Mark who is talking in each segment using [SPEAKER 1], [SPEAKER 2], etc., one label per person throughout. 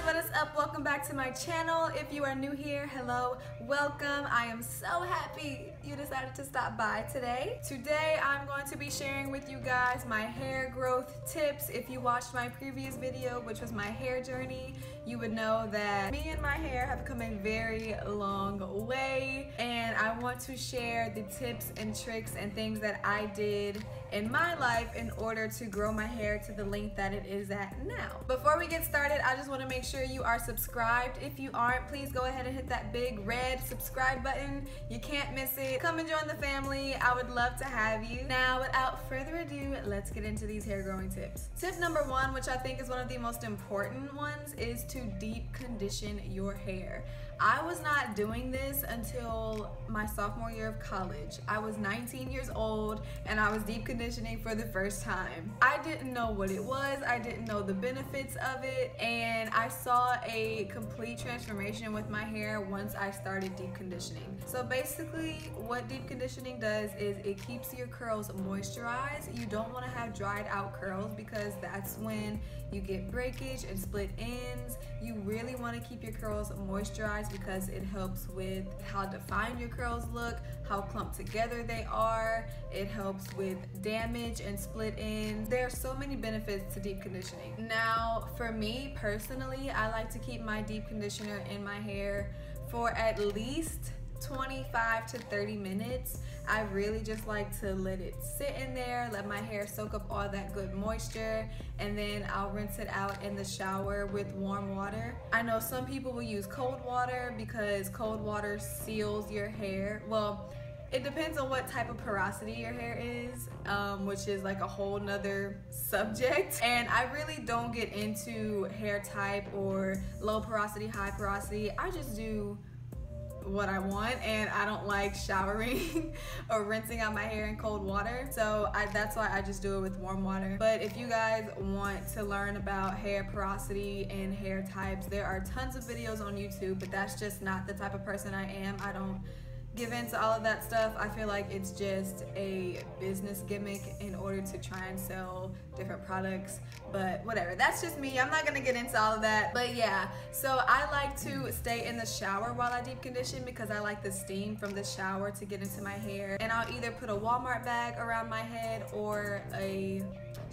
[SPEAKER 1] what is up? Welcome back to my channel. If you are new here, hello, welcome. I am so happy you decided to stop by today. Today I'm going to be sharing with you guys my hair growth tips. If you watched my previous video, which was my hair journey, you would know that me and my hair have come a very long way, and I want to share the tips and tricks and things that I did in my life in order to grow my hair to the length that it is at now. Before we get started, I just want to make sure you are subscribed. If you aren't, please go ahead and hit that big red subscribe button. You can't miss it. Come and join the family. I would love to have you. Now, without further ado, let's get into these hair growing tips. Tip number one, which I think is one of the most important ones, is to deep condition your hair. I was not doing this until my sophomore year of college. I was 19 years old and I was deep conditioning for the first time. I didn't know what it was. I didn't know the benefits of it, and I saw a complete transformation with my hair once I started deep conditioning. So basically what deep conditioning does is it keeps your curls moisturized. You don't want to have dried out curls because that's when you get breakage and split ends. You really want to keep your curls moisturized because it helps with how defined your curls look, how clumped together they are. It helps with damage and split ends. There are so many benefits to deep conditioning. Now, for me personally, I like to keep my deep conditioner in my hair for at least 25 to 30 minutes. I really just like to let it sit in there, let my hair soak up all that good moisture, and then I'll rinse it out in the shower with warm water. I know some people will use cold water because cold water seals your hair. Well, it depends on what type of porosity your hair is, which is like a whole nother subject. And I really don't get into hair type or low porosity, high porosity. I just do what I want, and I don't like showering or rinsing out my hair in cold water, so that's why I just do it with warm water. But if you guys want to learn about hair porosity and hair types, there are tons of videos on YouTube, but that's just not the type of person I am. I don't give into all of that stuff. I feel like it's just a business gimmick in order to try and sell different products, but whatever, that's just me. I'm not gonna get into all of that. But yeah, so I like to stay in the shower while I deep condition because I like the steam from the shower to get into my hair, and I'll either put a Walmart bag around my head or a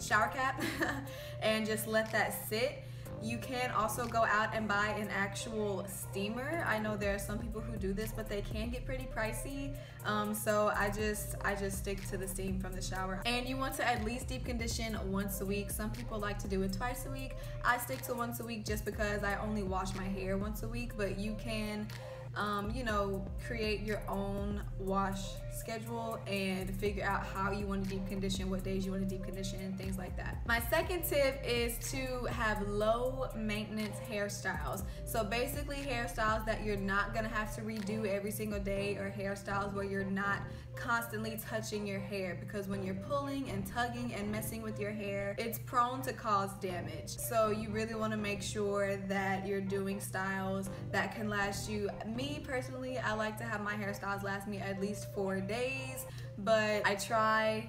[SPEAKER 1] shower cap and just let that sit. You can also go out and buy an actual steamer. I know there are some people who do this, but they can get pretty pricey. So I just stick to the steam from the shower. And you want to at least deep condition once a week. Some people like to do it twice a week. I stick to once a week just because I only wash my hair once a week, but you can you know, create your own wash schedule and figure out how you want to deep condition, what days you want to deep condition, and things like that. My second tip is to have low maintenance hairstyles. So basically hairstyles that you're not gonna have to redo every single day, or hairstyles where you're not constantly touching your hair, because when you're pulling and tugging and messing with your hair, it's prone to cause damage. So you really want to make sure that you're doing styles that can last you. Me personally, I like to have my hairstyles last me at least 4 days, but I try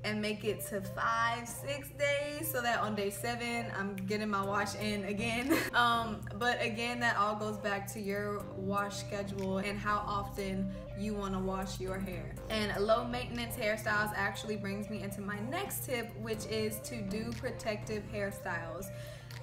[SPEAKER 1] and make it to 5-6 days so that on day 7 I'm getting my wash in again. But again, that all goes back to your wash schedule and how often you want to wash your hair. And low maintenance hairstyles actually brings me into my next tip, which is to do protective hairstyles.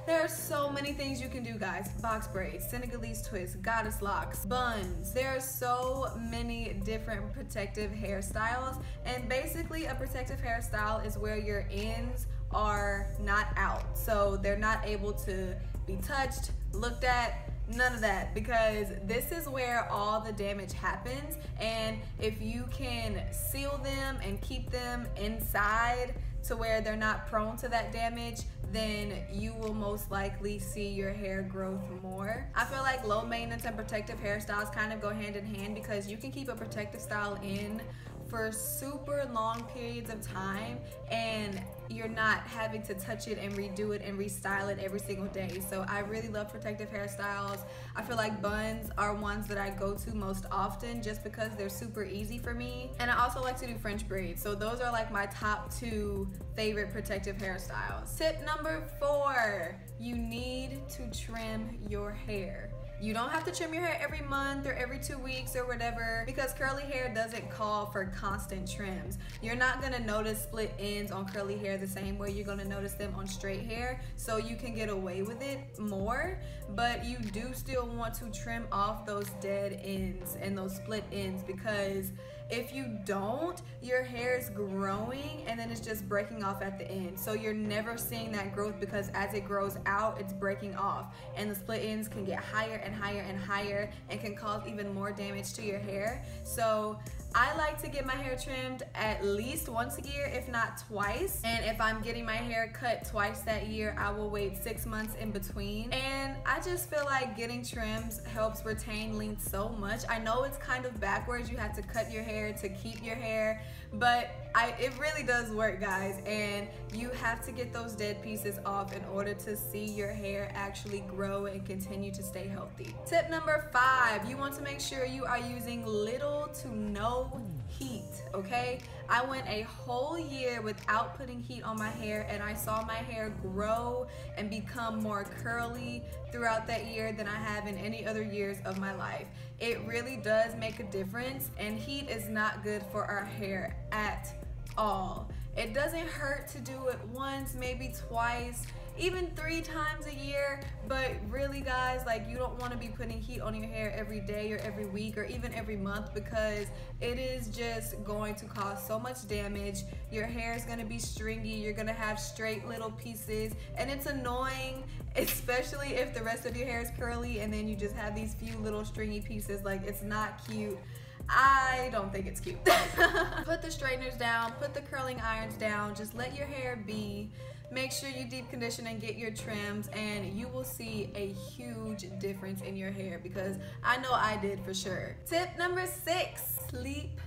[SPEAKER 1] There are so many things you can do, guys. Box braids, Senegalese twists, goddess locks, buns. There are so many different protective hairstyles, and basically a protective hairstyle is where your ends are not out. So they're not able to be touched, looked at, none of that, because this is where all the damage happens. And if you can seal them and keep them inside to where they're not prone to that damage, then you will most likely see your hair growth more. I feel like low maintenance and protective hairstyles kind of go hand in hand because you can keep a protective style in for super long periods of time, and you're not having to touch it and redo it and restyle it every single day. So I really love protective hairstyles. I feel like buns are ones that I go to most often just because they're super easy for me. And I also like to do French braids. So those are like my top 2 favorite protective hairstyles. Tip number 4, you need to trim your hair. You don't have to trim your hair every month or every 2 weeks or whatever, because curly hair doesn't call for constant trims. You're not gonna notice split ends on curly hair the same way you're gonna notice them on straight hair, so you can get away with it more, but you do still want to trim off those dead ends and those split ends, because if you don't, your hair is growing and then it's just breaking off at the end. So you're never seeing that growth, because as it grows out, it's breaking off, and the split ends can get higher and higher and higher and can cause even more damage to your hair. So I like to get my hair trimmed at least once a year, if not twice. And if I'm getting my hair cut twice that year, I will wait 6 months in between. And I just feel like getting trims helps retain length so much. I know it's kind of backwards. You have to cut your hair to keep your hair, but it really does work, guys. And you have to get those dead pieces off in order to see your hair actually grow and continue to stay healthy. Tip number 5, you want to make sure you are using little to no heat, okay? I went a whole year without putting heat on my hair, and I saw my hair grow and become more curly throughout that year than I have in any other years of my life. It really does make a difference, and heat is not good for our hair at all. It doesn't hurt to do it once, maybe twice, even 3 times a year, but really, guys, like, you don't want to be putting heat on your hair every day or every week or even every month, because it is just going to cause so much damage. Your hair is going to be stringy, you're going to have straight little pieces, and it's annoying, especially if the rest of your hair is curly and then you just have these few little stringy pieces. Like, it's not cute. I don't think it's cute. Put the straighteners down, put the curling irons down, just let your hair be. Make sure you deep condition and get your trims, and you will see a huge difference in your hair, because I know I did for sure. Tip number 6, sleep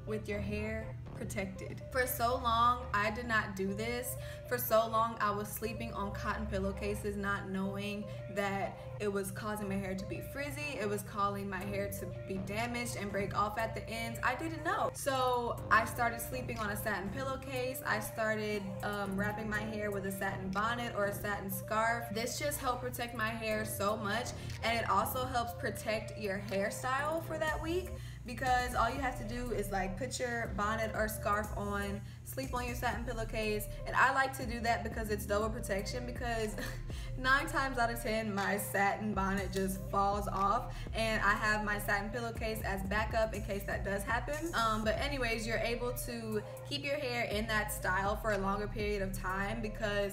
[SPEAKER 1] with your hair protected. For so long, I did not do this. For so long, I was sleeping on cotton pillowcases, not knowing that it was causing my hair to be frizzy. It was causing my hair to be damaged and break off at the ends. I didn't know. So I started sleeping on a satin pillowcase. I started wrapping my hair with a satin bonnet or a satin scarf. This just helped protect my hair so much, and it also helps protect your hairstyle for that week, because all you have to do is like put your bonnet or scarf on, sleep on your satin pillowcase. And I like to do that because it's double protection, because 9 times out of 10 my satin bonnet just falls off, and I have my satin pillowcase as backup in case that does happen. But anyways, you're able to keep your hair in that style for a longer period of time, because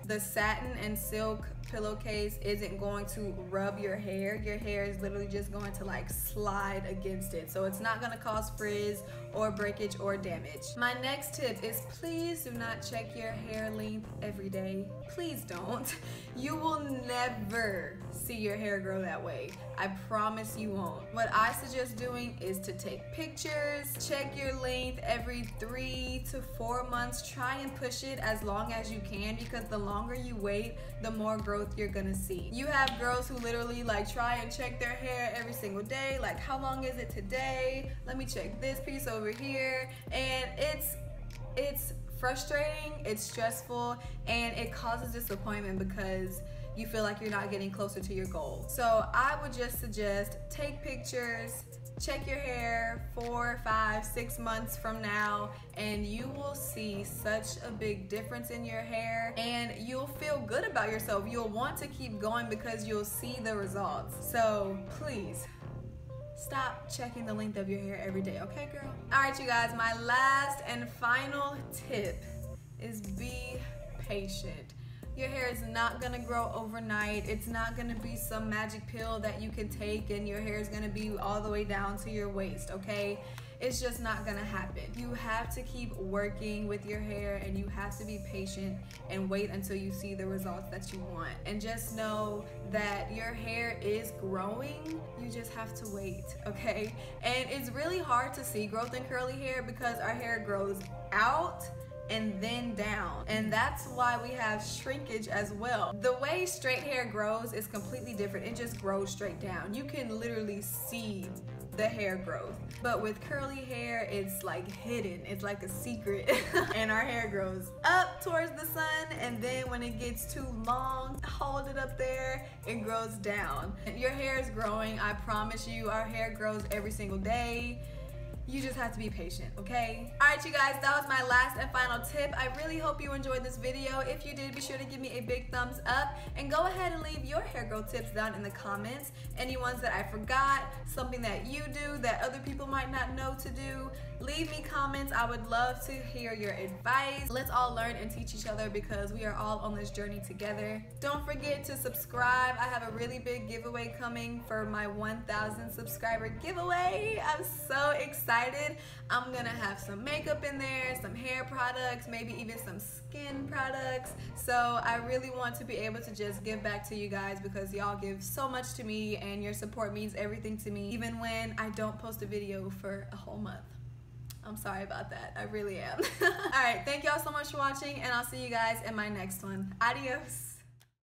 [SPEAKER 1] the satin and silk pillowcase isn't going to rub your hair. Your hair is literally just going to like slide against it, so it's not going to cause frizz or breakage or damage. My next tip is, please do not check your hair length every day. Please don't. You will never see your hair grow that way. I promise you won't. What I suggest doing is to take pictures, check your length every 3 to 4 months. Try and push it as long as you can, because the longer you wait, the more growth you're gonna see. You have girls who literally like try and check their hair every single day, like, how long is it today? Let me check this piece over here. And it's frustrating, it's stressful, and it causes disappointment because you feel like you're not getting closer to your goal. So I would just suggest, take pictures, check your hair 4, 5, 6 months from now, and you will see such a big difference in your hair, and you'll feel good about yourself. You'll want to keep going because you'll see the results. So please, stop checking the length of your hair every day, okay, girl? All right, you guys, my last and final tip is be patient. Your hair is not gonna grow overnight. It's not gonna be some magic pill that you can take and your hair is gonna be all the way down to your waist, okay? It's just not gonna happen. You have to keep working with your hair, and you have to be patient and wait until you see the results that you want. And just know that your hair is growing. You just have to wait, okay? And it's really hard to see growth in curly hair because our hair grows out and then down. And that's why we have shrinkage as well. The way straight hair grows is completely different. It just grows straight down. You can literally see the hair growth. But with curly hair, it's like hidden. It's like a secret. And our hair grows up towards the sun, and then when it gets too long, hold it up there, it grows down. Your hair is growing, I promise you. Our hair grows every single day. You just have to be patient, okay? Alright, you guys, that was my last and final tip. I really hope you enjoyed this video. If you did, be sure to give me a big thumbs up, and go ahead and leave your hair growth tips down in the comments. Any ones that I forgot, something that you do that other people might not know to do, leave me comments. I would love to hear your advice. Let's all learn and teach each other, because we are all on this journey together. Don't forget to subscribe. I have a really big giveaway coming for my 1,000 subscriber giveaway. I'm so excited. I'm gonna have some makeup in there, some hair products, maybe even some skin products. So I really want to be able to just give back to you guys, because y'all give so much to me, and your support means everything to me, even when I don't post a video for a whole month. I'm sorry about that. I really am. Alright, thank y'all so much for watching, and I'll see you guys in my next one. Adios.